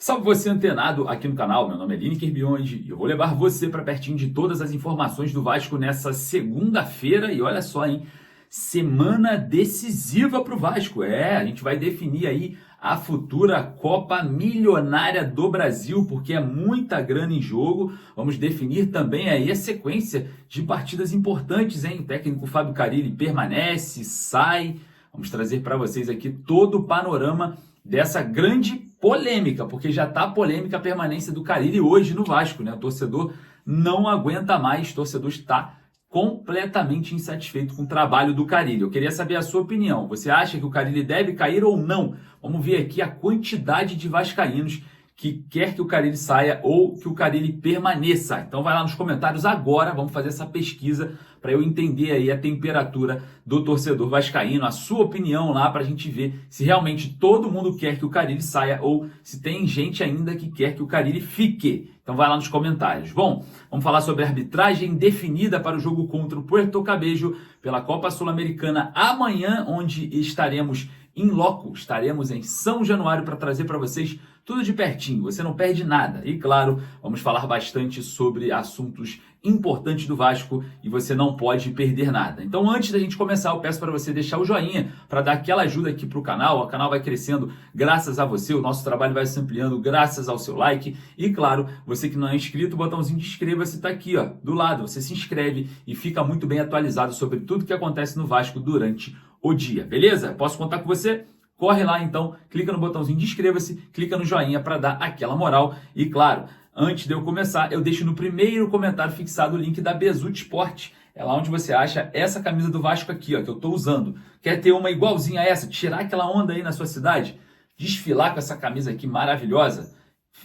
Salve você antenado aqui no canal, meu nome é Lineker Bionde e eu vou levar você para pertinho de todas as informações do Vasco nessa segunda-feira e olha só, hein, semana decisiva para o Vasco, a gente vai definir aí a futura Copa Milionária do Brasil, porque é muita grana em jogo, vamos definir também aí a sequência de partidas importantes, hein, o técnico Fábio Carille permanece, sai, vamos trazer para vocês aqui todo o panorama dessa grande polêmica, porque já está polêmica a permanência do Carille hoje no Vasco, né? O torcedor não aguenta mais, o torcedor está completamente insatisfeito com o trabalho do Carille. Eu queria saber a sua opinião. Você acha que o Carille deve cair ou não? Vamos ver aqui a quantidade de vascaínos que quer que o Carille saia ou que o Carille permaneça. Então vai lá nos comentários agora, vamos fazer essa pesquisa para eu entender aí a temperatura do torcedor vascaíno, a sua opinião lá para a gente ver se realmente todo mundo quer que o Carille saia ou se tem gente ainda que quer que o Carille fique. Então vai lá nos comentários. Bom, vamos falar sobre a arbitragem definida para o jogo contra o Puerto Cabello pela Copa Sul-Americana amanhã, onde estaremos em loco, estaremos em São Januário para trazer para vocês tudo de pertinho, você não perde nada. E claro, vamos falar bastante sobre assuntos importantes do Vasco e você não pode perder nada. Então antes da gente começar, eu peço para você deixar o joinha para dar aquela ajuda aqui para o canal vai crescendo graças a você, o nosso trabalho vai se ampliando graças ao seu like e claro, você que não é inscrito, o botãozinho de inscreva-se está aqui ó, do lado, você se inscreve e fica muito bem atualizado sobre tudo que acontece no Vasco durante o dia, beleza? Posso contar com você? Corre lá então, clica no botãozinho de inscreva-se, clica no joinha para dar aquela moral e claro, antes de eu começar, eu deixo no primeiro comentário fixado o link da Bezut Sport. É lá onde você acha essa camisa do Vasco aqui, ó, que eu estou usando. Quer ter uma igualzinha a essa? Tirar aquela onda aí na sua cidade? Desfilar com essa camisa aqui maravilhosa?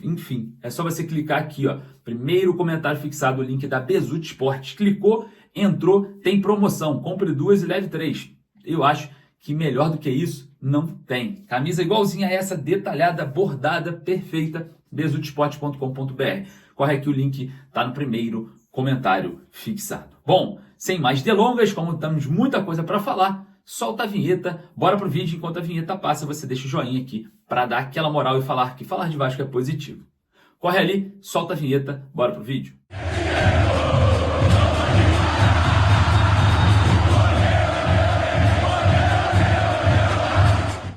Enfim, é só você clicar aqui, ó. Primeiro comentário fixado o link da Bezut Sport. Clicou, entrou, tem promoção. Compre 2 e leve 3. Eu acho que melhor do que isso não tem. Camisa igualzinha a essa, detalhada, bordada, perfeita, bezutsport.com.br. Corre aqui, o link está no primeiro comentário fixado. Bom, sem mais delongas, como temos muita coisa para falar, solta a vinheta, bora pro vídeo. Enquanto a vinheta passa, você deixa o joinha aqui para dar aquela moral e falar que falar de Vasco é positivo. Corre ali, solta a vinheta, bora pro vídeo.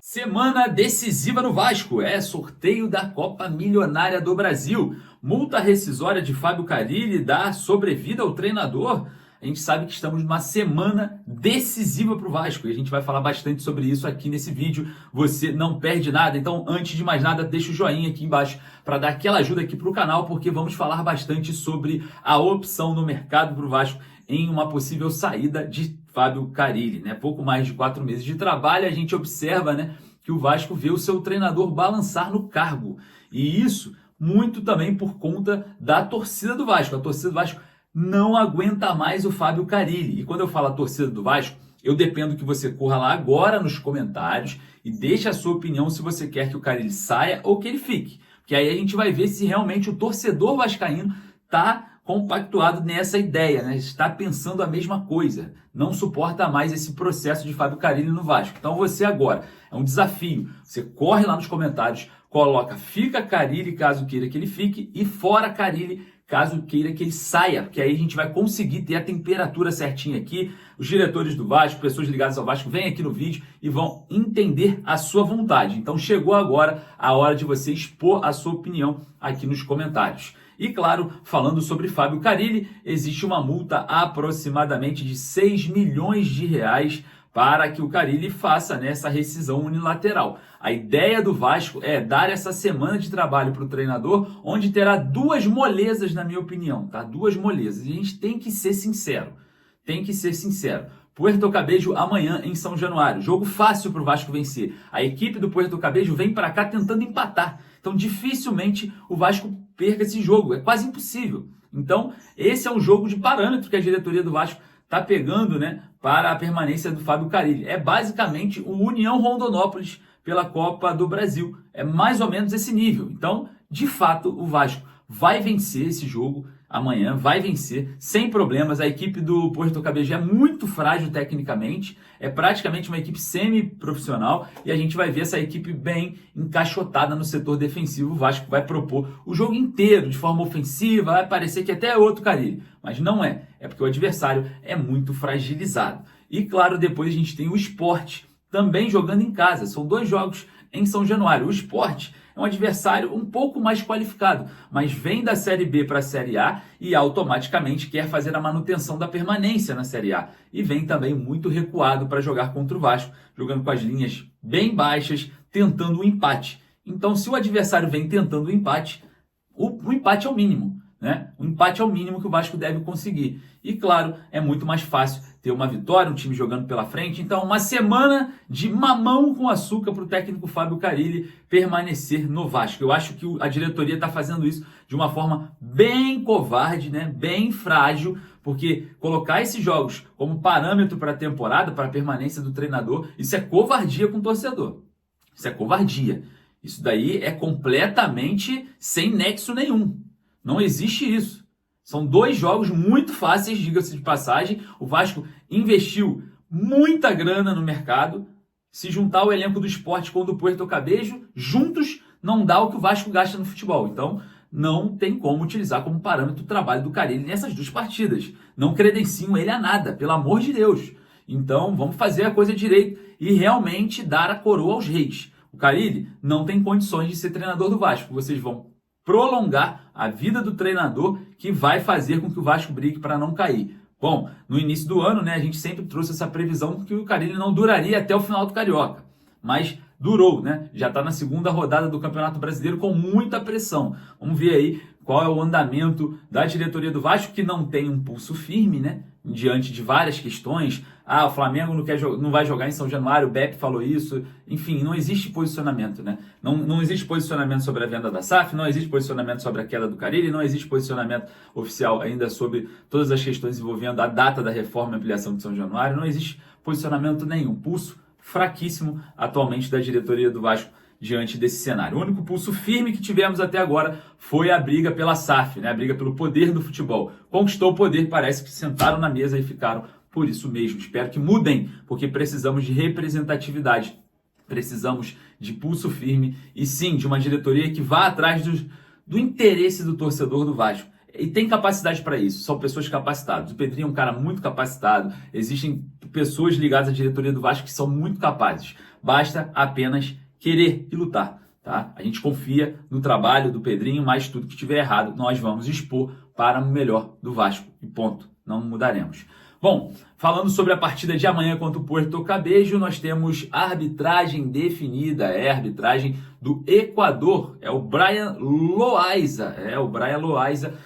Semana decisiva no Vasco, sorteio da Copa Milionária do Brasil, multa rescisória de Fábio Carille dá sobrevida ao treinador. A gente sabe que estamos numa semana decisiva para o Vasco e a gente vai falar bastante sobre isso aqui nesse vídeo, você não perde nada. Então antes de mais nada, deixa o joinha aqui embaixo para dar aquela ajuda aqui para o canal, porque vamos falar bastante sobre a opção no mercado para o Vasco em uma possível saída de Fábio Carille, né? Pouco mais de 4 meses de trabalho, a gente observa, né, que o Vasco vê o seu treinador balançar no cargo. E isso muito também por conta da torcida do Vasco. A torcida do Vasco não aguenta mais o Fábio Carille. E quando eu falo a torcida do Vasco, eu dependo que você corra lá agora nos comentários e deixe a sua opinião se você quer que o Carille saia ou que ele fique. Porque aí a gente vai ver se realmente o torcedor vascaíno está compactuado nessa ideia, né? Está pensando a mesma coisa, não suporta mais esse processo de Fábio Carille no Vasco. Então você agora, é um desafio, você corre lá nos comentários, coloca fica Carille caso queira que ele fique e fora Carille caso queira que ele saia, porque aí a gente vai conseguir ter a temperatura certinha aqui. Os diretores do Vasco, pessoas ligadas ao Vasco, vêm aqui no vídeo e vão entender a sua vontade. Então chegou agora a hora de você expor a sua opinião aqui nos comentários. E claro, falando sobre Fábio Carille, existe uma multa aproximadamente de 6 milhões de reais para que o Carille faça nessa rescisão unilateral. A ideia do Vasco é dar essa semana de trabalho para o treinador, onde terá 2 molezas, na minha opinião, tá? 2 molezas. E a gente tem que ser sincero. Tem que ser sincero. Puerto Cabello amanhã em São Januário. Jogo fácil para o Vasco vencer. A equipe do Puerto Cabello vem para cá tentando empatar. Então dificilmente o Vasco perca esse jogo. É quase impossível. Então esse é um jogo de parâmetro que a diretoria do Vasco está pegando, né, para a permanência do Fábio Carille. É basicamente o União Rondonópolis pela Copa do Brasil. É mais ou menos esse nível. Então, de fato, o Vasco vai vencer esse jogo. amanhã, vai vencer, sem problemas. A equipe do Puerto Cabello é muito frágil tecnicamente, é praticamente uma equipe semi-profissional e a gente vai ver essa equipe bem encaixotada no setor defensivo. O Vasco vai propor o jogo inteiro de forma ofensiva, vai parecer que até é outro Carille, mas não é. É porque o adversário é muito fragilizado. E claro, depois a gente tem o Sport também jogando em casa. São 2 jogos em São Januário. O Sport é um adversário um pouco mais qualificado, mas vem da Série B para a Série A e automaticamente quer fazer a manutenção da permanência na Série A. E vem também muito recuado para jogar contra o Vasco, jogando com as linhas bem baixas, tentando um empate. Então, se o adversário vem tentando um empate, o empate é o mínimo, né? O empate é o mínimo que o Vasco deve conseguir. E claro, é muito mais fácil ter uma vitória, um time jogando pela frente. Então, uma semana de mamão com açúcar para o técnico Fábio Carille permanecer no Vasco. Eu acho que a diretoria está fazendo isso de uma forma bem covarde, né? Bem frágil, porque colocar esses jogos como parâmetro para a temporada, para a permanência do treinador, isso é covardia com o torcedor. Isso é covardia. Isso daí é completamente sem nexo nenhum. Não existe isso. São 2 jogos muito fáceis, diga-se de passagem. O Vasco investiu muita grana no mercado. Se juntar o elenco do Sport com o do Puerto Cabello, juntos não dá o que o Vasco gasta no futebol. Então, não tem como utilizar como parâmetro o trabalho do Carille nessas 2 partidas. Não credenciam ele a nada, pelo amor de Deus. Então, vamos fazer a coisa direito e realmente dar a coroa aos reis. O Carille não tem condições de ser treinador do Vasco. Vocês vão prolongar a vida do treinador, que vai fazer com que o Vasco brigue para não cair. Bom, no início do ano, né, a gente sempre trouxe essa previsão que o Carille não duraria até o final do Carioca. Mas durou, né? Já está na 2ª rodada do Campeonato Brasileiro com muita pressão. Vamos ver aí qual é o andamento da diretoria do Vasco, que não tem um pulso firme, né? Diante de várias questões. O Flamengo não vai jogar em São Januário, o Beppe falou isso. Enfim, não existe posicionamento, né? Não existe posicionamento sobre a venda da SAF, não existe posicionamento sobre a queda do Carille, não existe posicionamento oficial ainda sobre todas as questões envolvendo a data da reforma e ampliação de São Januário, não existe posicionamento nenhum. Pulso fraquíssimo atualmente da diretoria do Vasco diante desse cenário. O único pulso firme que tivemos até agora foi a briga pela SAF, né? A briga pelo poder do futebol. Conquistou o poder, parece que sentaram na mesa e ficaram por isso mesmo. Espero que mudem, porque precisamos de representatividade, precisamos de pulso firme e sim, de uma diretoria que vá atrás do interesse do torcedor do Vasco. E tem capacidade para isso, são pessoas capacitadas. O Pedrinho é um cara muito capacitado, existem pessoas ligadas à diretoria do Vasco que são muito capazes. Basta apenas querer e lutar, tá? A gente confia no trabalho do Pedrinho, mas tudo que estiver errado nós vamos expor para o melhor do Vasco e ponto, não mudaremos. Bom, falando sobre a partida de amanhã contra o Puerto Cabello, nós temos arbitragem definida, é a arbitragem do Equador, é o Brian Loaiza,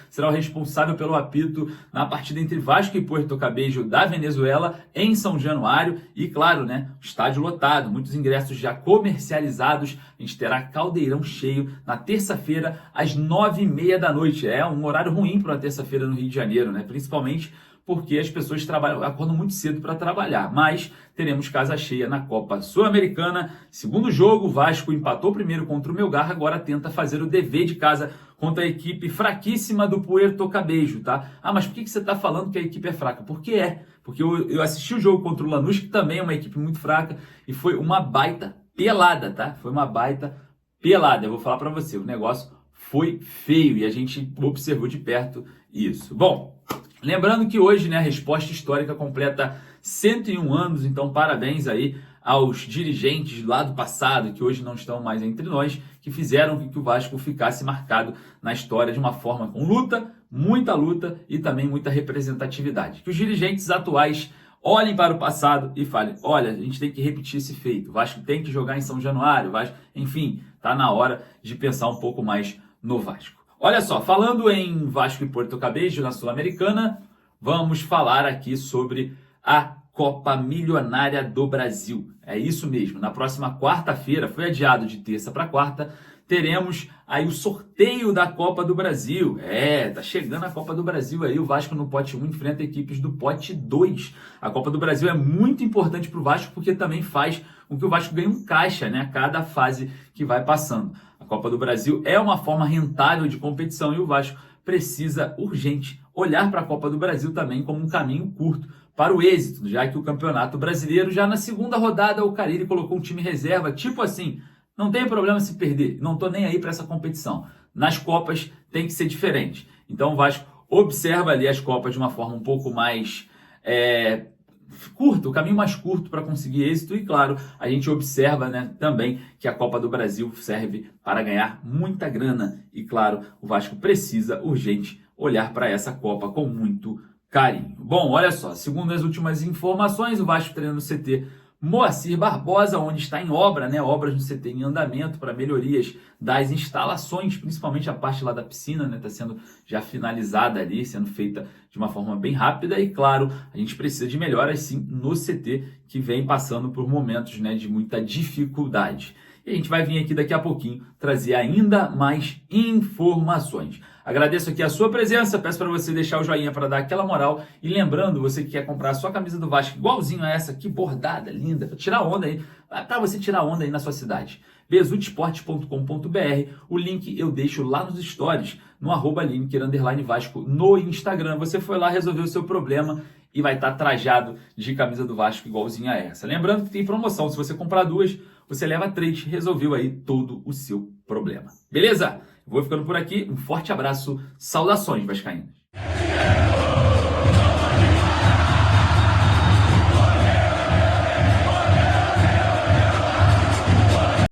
será o responsável pelo apito na partida entre Vasco e Puerto Cabello da Venezuela em São Januário e claro, né, estádio lotado, muitos ingressos já comercializados, a gente terá caldeirão cheio na terça-feira às 9h30 da noite, é um horário ruim para uma terça-feira no Rio de Janeiro, né, principalmente porque as pessoas acordam muito cedo para trabalhar. Mas teremos casa cheia na Copa Sul-Americana. Segundo jogo, o Vasco empatou primeiro contra o Melgar, agora tenta fazer o dever de casa contra a equipe fraquíssima do Puerto Cabello, tá? Mas por que você está falando que a equipe é fraca? Porque eu assisti o jogo contra o Lanús, que também é uma equipe muito fraca, e foi uma baita pelada, tá? Foi uma baita pelada. Eu vou falar para você, o negócio foi feio e a gente observou de perto isso. Bom, lembrando que hoje, né, a Resposta Histórica completa 101 anos, então parabéns aí aos dirigentes lá do passado, que hoje não estão mais entre nós, que fizeram com que o Vasco ficasse marcado na história de uma forma com luta, muita luta e também muita representatividade. Que os dirigentes atuais olhem para o passado e falem, olha, a gente tem que repetir esse feito, o Vasco tem que jogar em São Januário, enfim, tá na hora de pensar um pouco mais no Vasco. Olha só, falando em Vasco e Puerto Cabello na Sul-Americana, vamos falar aqui sobre a Copa Milionária do Brasil. É isso mesmo, na próxima quarta-feira, foi adiado de terça para quarta, teremos aí o sorteio da Copa do Brasil. Tá chegando a Copa do Brasil aí, o Vasco no pote 1 enfrenta equipes do pote 2. A Copa do Brasil é muito importante para o Vasco porque também faz com que o Vasco ganhe um caixa, né, a cada fase que vai passando. A Copa do Brasil é uma forma rentável de competição e o Vasco precisa urgente olhar para a Copa do Brasil também como um caminho curto para o êxito, já que o Campeonato Brasileiro, já na segunda rodada, o Carille colocou um time reserva, tipo assim, não tem problema se perder, não tô nem aí para essa competição. Nas Copas tem que ser diferente. Então o Vasco observa ali as Copas de uma forma um pouco mais curto, o caminho mais curto para conseguir êxito, e claro, a gente observa, né, também que a Copa do Brasil serve para ganhar muita grana, e claro, o Vasco precisa urgente olhar para essa Copa com muito carinho. Bom, olha só, segundo as últimas informações, o Vasco treina no CT Moacir Barbosa, onde está em obra, né? Obras no CT em andamento para melhorias das instalações, principalmente a parte lá da piscina, né? Está sendo já finalizada ali, sendo feita de uma forma bem rápida, e claro, a gente precisa de melhoras sim no CT, que vem passando por momentos, né, de muita dificuldade. E a gente vai vir aqui daqui a pouquinho trazer ainda mais informações. Agradeço aqui a sua presença, peço para você deixar o joinha para dar aquela moral, e lembrando, você que quer comprar a sua camisa do Vasco igualzinho a essa, que bordada, linda, para tirar onda aí, para você tirar onda aí na sua cidade. bezutesportes.com.br, o link eu deixo lá nos stories, no @Lineker_Vasco no Instagram. Você foi lá resolver o seu problema e vai estar trajado de camisa do Vasco igualzinho a essa. Lembrando que tem promoção, se você comprar 2, você leva 3, resolveu aí todo o seu problema. Beleza? Vou ficando por aqui, um forte abraço, saudações vascaínas.